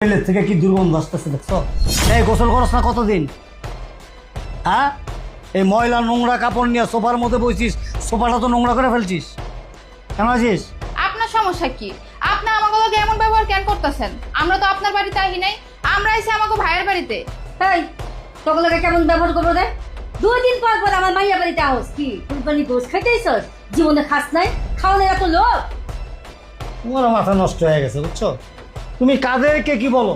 তেলের থেকে কি দুর্গন্ধ আসতেছে দেখছো? এই গোসল করছ না কতদিন? হ্যাঁ, এই ময়লা নোংরা কাপড় নিয়ে সোফার মধ্যে বসছিস, সোফাটা তো নোংরা করে ফেলছিস। কেন আছিস? আপনার সমস্যা কি? আপনি আমাকে এমন ব্যবহার কেন করতেছেন? আমরা তো আপনার বাড়িতে আহি নাই, আমরা আইছি আমাকে ভাইয়ের বাড়িতে। এই তোগুলোকে কেমন ব্যবহার করবো রে? 2 দিন পর পর আমার মাইয়া বাড়িতে আহস কি কুরবানি গোস খাইতেইছস? জীবনে খাস নাই, খাওয়ানোর এত লোক। তোমার মাথা নষ্ট হয়ে গেছে বুঝছো? তুমি কাদেরকে কি বলো?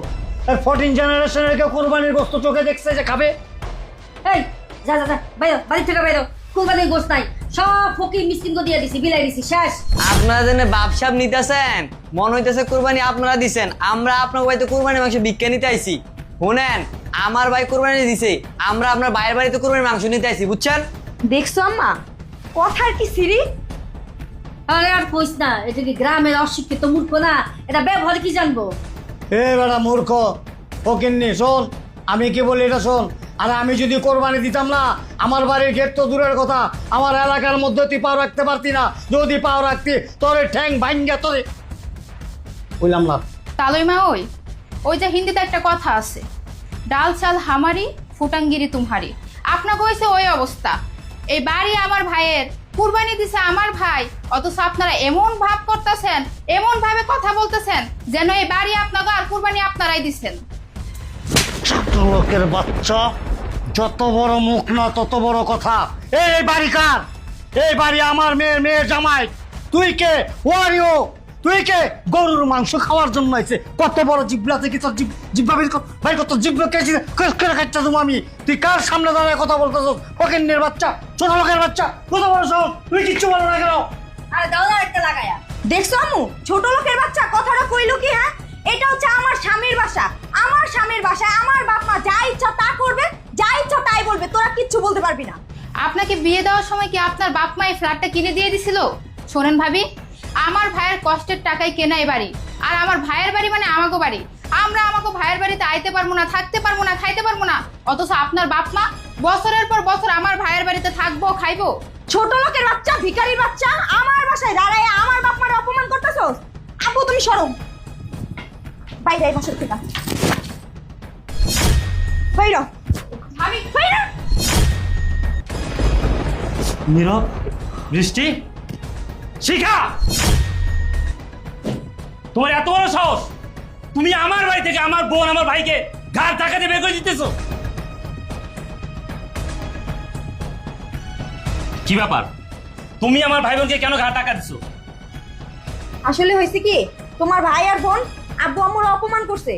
আর 14 জেনারেশনের কেউ কোরবানির গোস্ত চোখে দেখছে যে খাবে? এই যা যা যা বাইরো, বাড়ি থেকে বাইরো। কুরবানি গোস নাই, সব ফকির মিসকিন করে দিয়ে দিছি, বিলাই দিছি, শেষ। আপনারা জন্য বাপসাপ নিতেছেন, মন হইতেছে কুরবানি আপনারা দিছেন, আমরা আপনার বাড়িতে কুরবানি মাংস ভিক্ষা নিতে আইছি। শুনেন, আমার ভাই কুরবানি দিছে, আমরা আপনার ভাইয়ের বাড়িতে কুরবানি মাংস নিতে আইছি, বুঝছেন? দেখছো আম্মা কথার কি সিরি? আরে আর কইস না, এটা কি গ্রামের অশিক্ষিত মূর্খ না? এটা ব্যবহার কি জানবো? এ বেটা মূর্খ ফকিন্নি, শোন আমি কি বলি এটা শোন। আর আমি যদি কোরবানি দিতাম না, আমার বাড়ির গেট তো দূরের কথা, আমার এলাকার মধ্যে তুই পাও রাখতে পারতি না। যদি পাও রাখতি তোরে ঠ্যাং ভাঙ্গা তোরে বললাম না। তালই মা, ওই যে হিন্দিতে একটা কথা আছে, ডাল চাল হামারি ফুটাঙ্গিরি তুমহারি। আপনাকে হয়েছে ওই অবস্থা। এই বাড়ি আমার ভাইয়ের, কুরবানি দিছে আমার ভাই, অথচ আপনারা এমন ভাব করতেছেন, এমন ভাবে কথা বলতেছেন যেন এই বাড়ি আপনাকে আর কুরবানি আপনারাই দিচ্ছেন। ছোট লোকের বাচ্চা, যত বড় মুখ না তত বড় কথা। এই বাড়ি কার? এই বাড়ি আমার মেয়ের জামাই। তুই কে? Were you? তুই কে? গরুর মাংস খাওয়ার জন্য আইছে। কত বড় জিব্লা থেকে তোর জিব্বা ভাই, কত জিব্বা কেজি করে খাচ্ছা তুমি। আমি তুই কার সামনে দাঁড়ায় কথা বলতেছ? পকেন্নের বাচ্চা, ছোট লোকের বাচ্চা, কত বড় সব, তুই কিচ্ছু বলো না কেন? আরে দাও না একটা লাগায়া। দেখছো আম্মু ছোট লোকের বাচ্চা কথাটা কইলো কি? হ্যাঁ, এটা হচ্ছে আমার স্বামীর বাসা, আমার স্বামীর বাসায় আমার বাপ মা যা ইচ্ছা তা করবে, যা ইচ্ছা তাই বলবে, তোরা কিচ্ছু বলতে পারবি না। আপনাকে বিয়ে দেওয়ার সময় কি আপনার বাপ মা এই ফ্ল্যাটটা কিনে দিয়ে দিছিল? শোনেন ভাবি, আমার ভাইয়ের কষ্টের টাকায় কেনা এই বাড়ি, আর আমার ভাইয়ের বাড়ি মানে আমাকে বাড়ি। আমরা আমাকে ভাইয়ের বাড়িতে আইতে পারবো না, থাকতে পারবো না, খাইতে পারবো না, অথচ আপনার বাপ মা বছরের পর বছর আমার ভাইয়ের বাড়িতে থাকবো, খাইবো। ছোট লোকের বাচ্চা, ভিখারির বাচ্চা, আমার বাসায় দাঁড়ায় আমার বাপ মারে অপমান করতেছস? আব্বু তুমি সরো, বাইরে এই বাসা থেকে বাইরো। ভাবি, বাইরো। নীরব, বৃষ্টি, শিখা, তোমার এত বড় সাহস! তুমি আমার বাড়ি থেকে আমার বোন আমার ভাইকে ঘাড় ধাক্কাতে বের করে দিতেছো? কি ব্যাপার? তুমি আমার ভাই বোনকে কেন ঘাড় ধাক্কা দিছো? আসলে হয়েছে কি, তোমার ভাই আর বোন আব্বু আম্মুর অপমান করছে।